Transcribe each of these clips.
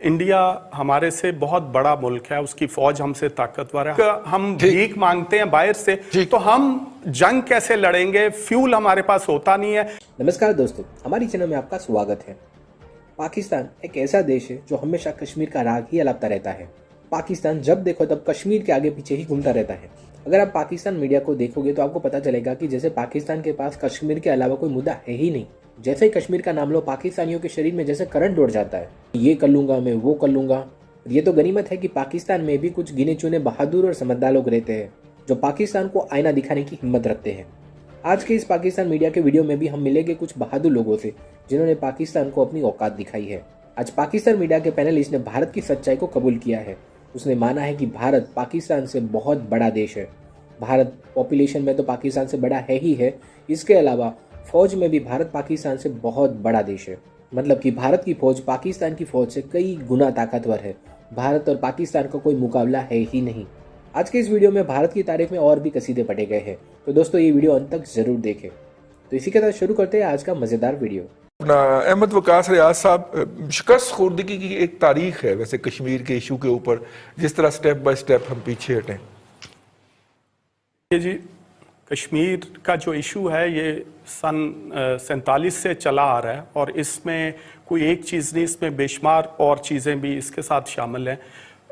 India हमारे से बहुत बड़ा मुल्क है, उसकी फौज हमसे ताकतवर है। हम भीख मांगते हैं बाहर से, तो हम जंग कैसे लड़ेंगे? फ्यूल हमारे पास होता नहीं है। नमस्कार दोस्तों, हमारी चैनल में आपका स्वागत है। पाकिस्तान एक ऐसा देश है जो हमेशा कश्मीर का राग ही अलापता रहता है। पाकिस्तान जब देखो तब कश्मीर के आगे पीछे ही घूमता रहता है। अगर आप पाकिस्तान मीडिया को देखोगे तो आपको पता चलेगा कि जैसे पाकिस्तान के पास कश्मीर के अलावा कोई मुद्दा है ही नहीं। जैसे ही कश्मीर का नाम लो, पाकिस्तानियों के शरीर में जैसे करंट दौड़ जाता है। ये कर लूंगा मैं, वो कर लूंगा। ये तो गनीमत है कि पाकिस्तान में भी कुछ गिने चुने बहादुर और समझदार लोग रहते हैं जो पाकिस्तान को आईना दिखाने की हिम्मत रखते हैं। आज के इस पाकिस्तान मीडिया के वीडियो में भी हम मिलेंगे कुछ बहादुर लोगों से जिन्होंने पाकिस्तान को अपनी औकात दिखाई है। आज पाकिस्तान मीडिया के पैनलिस्ट ने भारत की सच्चाई को कबूल किया है। उसने माना है कि भारत पाकिस्तान से बहुत बड़ा देश है। भारत पॉपुलेशन में तो पाकिस्तान से बड़ा है ही है, इसके अलावा फौज में भी भारत पाकिस्तान से बहुत बड़ा देश है। मतलब कि भारत की फौज पाकिस्तान की फौज से कई गुना ताकतवर है। भारत और पाकिस्तान का कोई मुकाबला है ही नहीं। आज के इस वीडियो में भारत की तारीफ में और भी कसीदे पढ़े गए हैं, तो दोस्तों ये वीडियो अंत तक जरूर देखें। तो इसी के साथ शुरू करते हैं आज का मजेदार वीडियो। अहमद वकास रियाज साहब, शिकस्त खुर्दगी की एक तारीख है वैसे कश्मीर के इशू के ऊपर, जिस तरह स्टेप बाय स्टेप हम पीछे हटें। जी, कश्मीर का जो इशू है ये सन 47 से चला आ रहा है और इसमें कोई एक चीज़ नहीं, इसमें बेशुमार और चीज़ें भी इसके साथ शामिल हैं।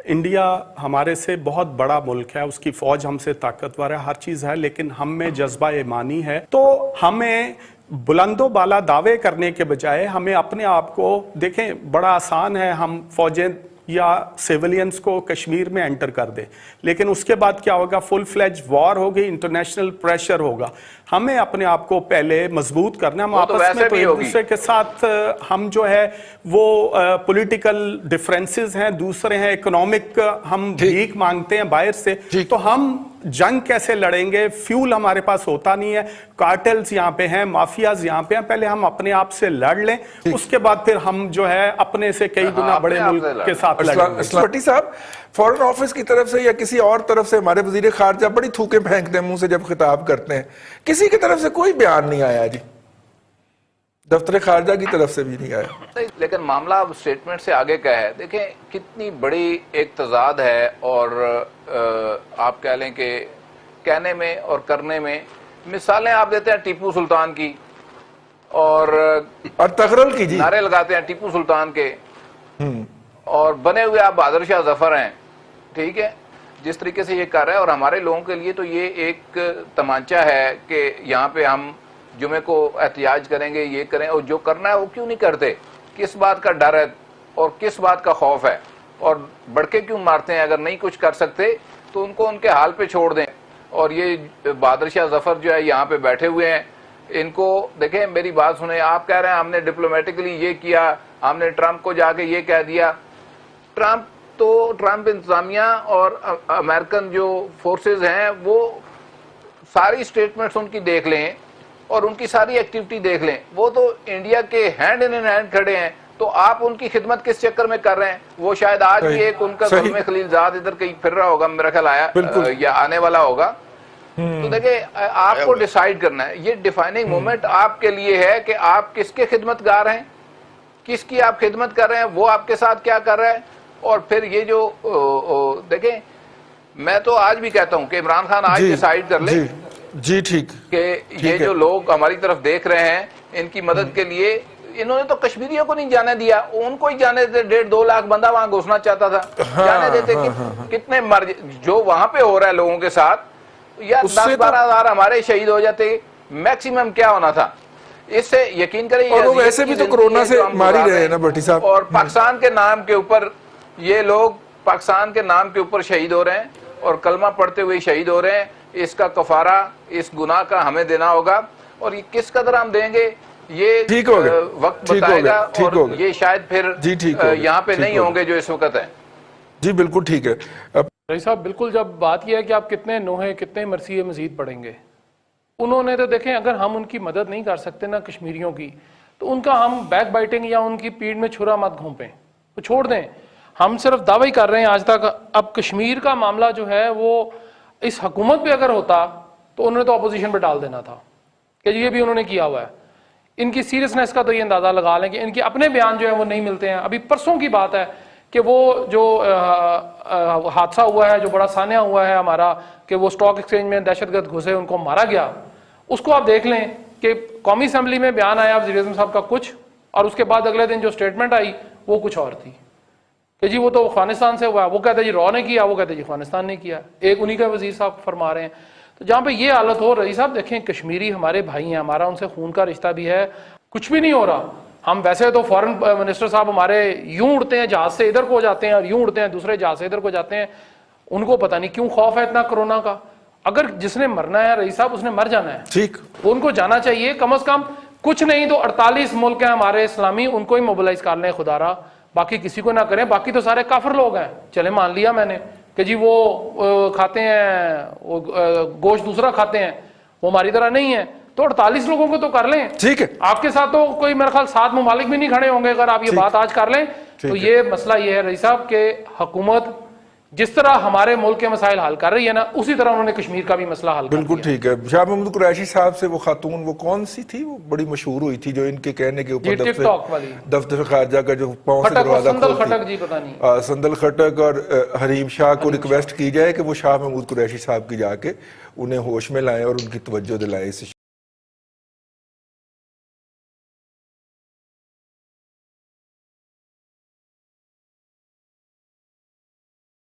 इंडिया हमारे से बहुत बड़ा मुल्क है, उसकी फ़ौज हमसे ताकतवर है, हर चीज़ है, लेकिन हम में जज्बा ईमानी है। तो हमें बुलंदो बाला दावे करने के बजाय हमें अपने आप को देखें, बड़ा आसान है हम फ़ौजें या सिविलियंस को कश्मीर में एंटर कर दे, लेकिन उसके बाद क्या होगा? फुल फ्लेज वॉर होगी, इंटरनेशनल प्रेशर होगा। हमें अपने आप को पहले मजबूत करना। हम आपस में तो एक दूसरे के साथ हम जो है वो पॉलिटिकल डिफरेंसेस हैं, दूसरे हैं इकोनॉमिक, हम भीख मांगते हैं बाहर से, तो हम जंग कैसे लड़ेंगे? फ्यूल हमारे पास होता नहीं है, कार्टेल्स यहाँ पे हैं, माफियाज यहाँ पे हैं। पहले हम अपने आप से लड़ लें, उसके बाद फिर हम जो है अपने से कई गुना बड़े मुल्क के साथ लड़ेंगे। भट्टी साहब, फॉरेन ऑफिस की तरफ से या किसी और तरफ से हमारे वजीर खारजा बड़ी थूके फेंकते हैं मुंह से जब खिताब करते हैं, किसी की तरफ से कोई बयान नहीं आया जी, दफ्तर खारजा की तरफ से भी नहीं आया। लेकिन मामला अब स्टेटमेंट से आगे का है। देखें कितनी बड़ी एक तजाद है और आप कह लें कि कहने में और करने में। मिसालें आप देते हैं टीपू सुल्तान की और तगरल की, जी नारे लगाते हैं टीपू सुल्तान के, और बने हुए आप बहादुर शाह जफर हैं। ठीक है, जिस तरीके से ये कर रहा है, और हमारे लोगों के लिए तो ये एक तमांचा है कि यहाँ पे हम जुमे को एहतियाज करेंगे, ये करें, और जो करना है वो क्यों नहीं करते? किस बात का डर है और किस बात का खौफ है? और बड़के क्यों मारते हैं? अगर नहीं कुछ कर सकते तो उनको उनके हाल पे छोड़ दें। और ये बहादुर शाह जफर जो है यहाँ पे बैठे हुए हैं, इनको देखें, मेरी बात सुने। आप कह रहे हैं हमने डिप्लोमेटिकली ये किया, हमने ट्रंप को जाके ये कह दिया। ट्रंप इंतजामिया और अमेरिकन जो फोर्सेज हैं वो सारी स्टेटमेंट्स उनकी देख लें और उनकी सारी एक्टिविटी देख लें, वो तो इंडिया के हैंड इन हैंड खड़े हैं। तो आप उनकी खिदमत किस चक्कर में कर रहे हैं? वो शायद आज भी एक उनका ज़ुल्म खलीलजाद इधर कहीं फिर रहा होगा, मेरा ख्याल आया या आने वाला होगा। तो देखिए, आपको डिसाइड करना है। ये डिफाइनिंग मोमेंट आपके लिए है कि आप किसके खिदमतगार हैं, किसकी आप खिदमत कर रहे हैं, वो आपके साथ क्या कर रहा है। और फिर ये जो देखें, मैं तो आज भी कहता हूं कि इमरान खान आज डिसाइड कर ले जी ठीक कि ये जो लोग हमारी तरफ देख रहे हैं, इनकी मदद के लिए इन्होंने तो कश्मीरियों को नहीं जाने दिया, उनको ही जाने देते। 1.5-2 लाख बंदा वहां घुसना चाहता था, जाने देते। कितने मर जो वहां पे हो रहा है लोगों के साथ, या 10-12 हजार हमारे शहीद हो जाते, मैक्सिमम क्या होना था। इससे यकीन करें, और वैसे भी तो कोरोना से मार ही रहे हैं ना भट्टी साहब। और पाकिस्तान के नाम के ऊपर ये लोग पाकिस्तान के नाम के ऊपर शहीद हो रहे हैं और कलमा पढ़ते हुए शहीद हो रहे हैं। इसका कफारा, इस गुनाह का हमें देना होगा, और ये किस कदर हम देंगे ये ठीक हो गया, वक्त बताएगा। और ये शायद फिर यहाँ पे नहीं होंगे जो इस वक्त है। जी बिल्कुल ठीक है रईस साहब। बिल्कुल, जब बात यह है कि आप कितने नोहे कितने मरसिए मजीद पढ़ेंगे, उन्होंने तो देखें, अगर हम उनकी मदद नहीं कर सकते ना कश्मीरियों की, तो उनका हम बैक बाइटिंग या उनकी पीठ में छुरा मत घोंपें, तो छोड़ दें। हम सिर्फ दावा ही कर रहे हैं आज तक। अब कश्मीर का मामला जो है वो इस हुकूमत पे अगर होता तो उन्होंने तो अपोजिशन पे डाल देना था, कि ये भी उन्होंने किया हुआ है। इनकी सीरियसनेस का तो ये अंदाज़ा लगा लें कि इनके अपने बयान जो है वो नहीं मिलते हैं। अभी परसों की बात है कि वो जो हादसा हुआ है, जो बड़ा सान्या हुआ है हमारा, कि वो स्टॉक एक्सचेंज में दहशतगर्द घुसे, उनको मारा गया, उसको आप देख लें कि कौमी असम्बली में बयान आया वज़ीर आज़म साहब का कुछ, और उसके बाद अगले दिन जो स्टेटमेंट आई वो कुछ और थी कि जी वो तो अफगानिस्तान से हुआ, वो कहते जी रॉ ने किया, वो कहते जी अफगानिस्तान ने किया, एक उन्हीं का वज़ीर साहब फरमा रहे हैं। तो जहाँ पे ये हालत हो रही साहब, देखें कश्मीरी हमारे भाई हैं, हमारा उनसे खून का रिश्ता भी है, कुछ भी नहीं हो रहा। हम वैसे तो फॉरेन मिनिस्टर साहब हमारे यूं उड़ते हैं जहाज से इधर को जाते हैं और यूं उड़ते हैं दूसरे जहाज से इधर को जाते हैं, उनको पता नहीं क्यों खौफ है इतना कोरोना का। अगर जिसने मरना है रईस साहब, उसने मर जाना है, ठीक, उनको जाना चाहिए। कम से कम कुछ नहीं तो 48 मुल्क हैं हमारे इस्लामी, उनको ही मोबिलाइज कर लें खुदारा, बाकी किसी को ना करें। बाकी तो सारे काफिर लोग हैं, चले मान लिया मैंने कि जी वो खाते हैं, वो गोश्त दूसरा खाते हैं, वो हमारी तरह नहीं है, तो 48 लोगों को तो कर लें। ठीक है, आपके साथ तो कोई मेरे ख्याल 7 ममालिक भी नहीं खड़े होंगे अगर आप ये बात आज कर लें। तो ये मसला ये है रईस साहब के हुकूमत जिस तरह हमारे मुल्क के मसाइल हल कर रही है ना, उसी तरह उन्होंने कश्मीर का भी मसला हल कर दिया। बिल्कुल ठीक है। शाह महमूद कुरैशी साहब से वो खातून, वो कौन सी थी, वो बड़ी मशहूर हुई थी जो इनके कहने के ऊपर दफ्तर खारजा का जो पांव से दरवाजा खोलती, संदल खटक और हरीम शाह को रिक्वेस्ट की जाए कि वो शाह महमूद कुरैशी साहब की जाके उन्हें होश में लाएं और उनकी तवज्जो दिलाएं इस